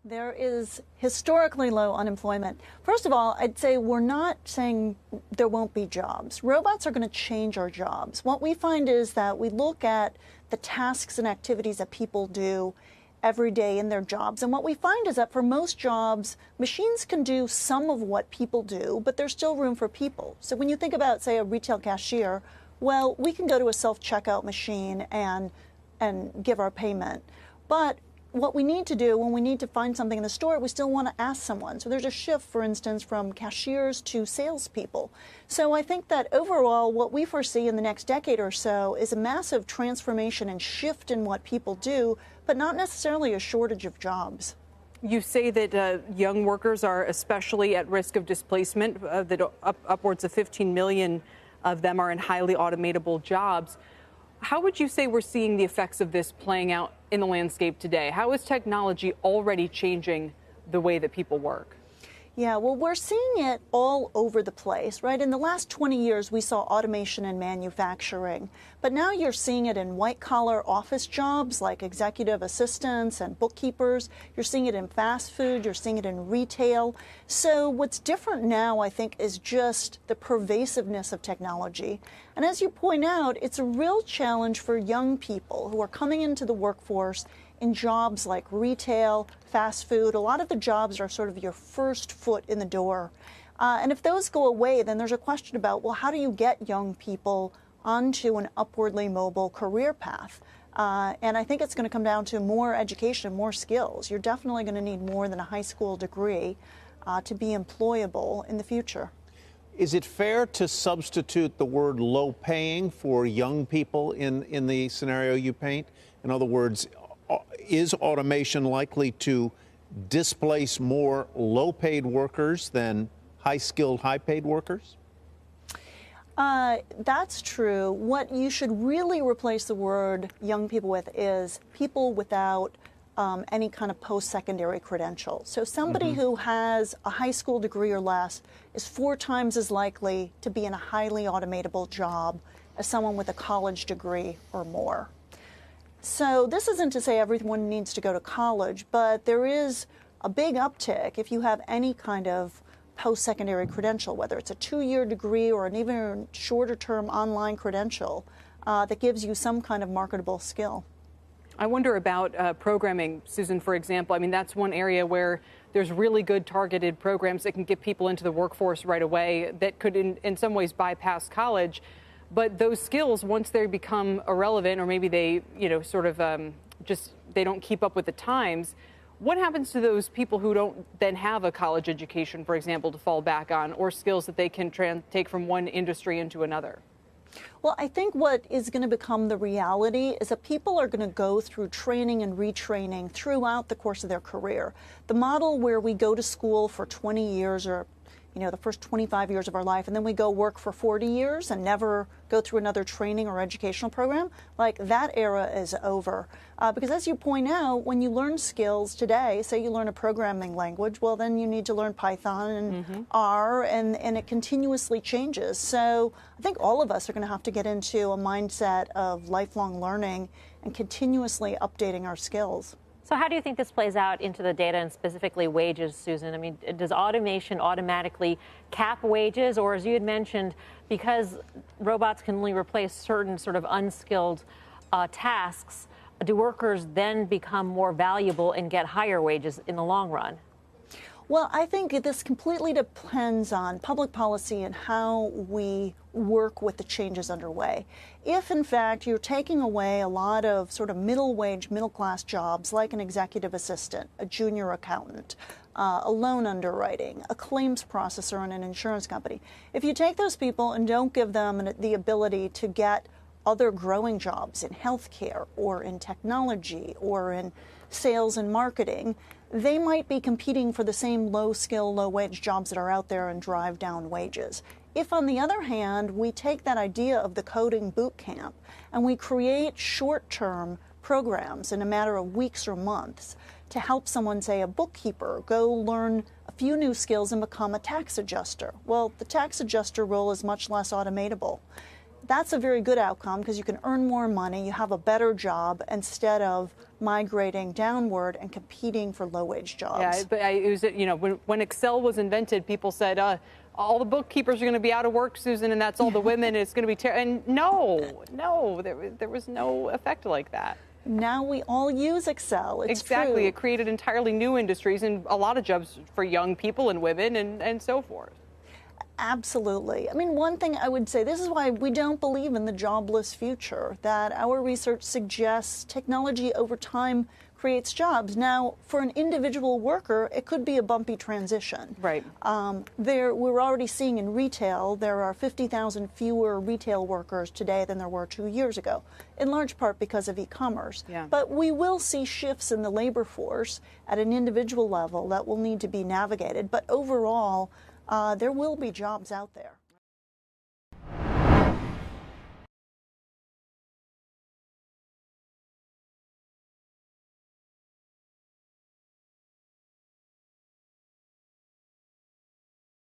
There is historically low unemployment. First of all, I'd say we're not saying there won't be jobs. Robots are going to change our jobs. What we find is that we look at the tasks and activities that people do every day in their jobs. And what we find is that for most jobs, machines can do some of what people do, but there's still room for people. So when you think about, say, a retail cashier, well, we can go to a self-checkout machine and give our payment. But what we need to do when we need to find something in the store, we still want to ask someone. So there's a shift, for instance, from cashiers to salespeople. So I think that overall, what we foresee in the next decade or so is a massive transformation and shift in what people do, but not necessarily a shortage of jobs. You say that young workers are especially at risk of displacement, that upwards of 15 million of them are in highly automatable jobs. How would you say we're seeing the effects of this playing out in the landscape today? How is technology already changing the way that people work? Yeah, well, we're seeing it all over the place, right? In the last 20 years, we saw automation in manufacturing, but now you're seeing it in white-collar office jobs like executive assistants and bookkeepers. You're seeing it in fast food. You're seeing it in retail. So what's different now, I think, is just the pervasiveness of technology. And as you point out, it's a real challenge for young people who are coming into the workforce in jobs like retail, fast food. A lot of the jobs are sort of your first foot in the door. And if those go away, then there's a question about, well, how do you get young people onto an upwardly mobile career path? And I think it's going to come down to more education, more skills. You're definitely going to need more than a high school degree to be employable in the future. Is it fair to substitute the word low paying for young people in the scenario you paint? In other words, is automation likely to displace more low-paid workers than high-skilled, high-paid workers? That's true. What you should really replace the word young people with is people without any kind of post-secondary credential. So somebody who has a high school degree or less is 4 times as likely to be in a highly automatable job as someone with a college degree or more. So this isn't to say everyone needs to go to college, but there is a big uptick if you have any kind of post-secondary credential, whether it's a 2-year degree or an even shorter-term online credential that gives you some kind of marketable skill. I wonder about programming, Susan, for example. I mean, that's one area where there's really good targeted programs that can get people into the workforce right away that could in some ways bypass college. But those skills, once they become irrelevant, or maybe they, they don't keep up with the times, what happens to those people who don't then have a college education, for example, to fall back on, or skills that they can take from one industry into another? Well, I think what is going to become the reality is that people are going to go through training and retraining throughout the course of their career. The model where we go to school for 20 years or the first 25 years of our life, and then we go work for 40 years and never go through another training or educational program, like that era is over. Because as you point out, when you learn skills today, say you learn a programming language, well, then you need to learn Python and R, and it continuously changes. So I think all of us are going to have to get into a mindset of lifelong learning and continuously updating our skills. So how do you think this plays out into the data and specifically wages, Susan? I mean, does automation automatically cap wages? Or as you had mentioned, because robots can only replace certain sort of unskilled tasks, do workers then become more valuable and get higher wages in the long run? Well, I think this completely depends on public policy and how we work with the changes underway. If, in fact, you're taking away a lot of sort of middle-wage, middle-class jobs like an executive assistant, a junior accountant, a loan underwriting, a claims processor in an insurance company, if you take those people and don't give them the ability to get other growing jobs in healthcare or in technology or in sales and marketing, they might be competing for the same low-skill, low-wage jobs that are out there and drive down wages. If, on the other hand, we take that idea of the coding boot camp and we create short-term programs in a matter of weeks or months to help someone, say a bookkeeper, go learn a few new skills and become a tax adjuster. Well, the tax adjuster role is much less automatable. that's a very good outcome because you can earn more money, you have a better job instead of migrating downward and competing for low-wage jobs. Yeah, but it was, you know, when Excel was invented, people said, all the bookkeepers are going to be out of work, Susan, and that's all the women. It's going to be terrible. And no, there was no effect like that. Now we all use Excel. It's exactly. true. It created entirely new industries and a lot of jobs for young people and women and so forth. Absolutely. I mean, one thing I would say, this is why we don't believe in the jobless future, that our research suggests technology over time creates jobs. Now, for an individual worker, it could be a bumpy transition. Right. We're already seeing in retail, there are 50,000 fewer retail workers today than there were 2 years ago, in large part because of e-commerce. Yeah. But we will see shifts in the labor force at an individual level that will need to be navigated. But overall, there will be jobs out there.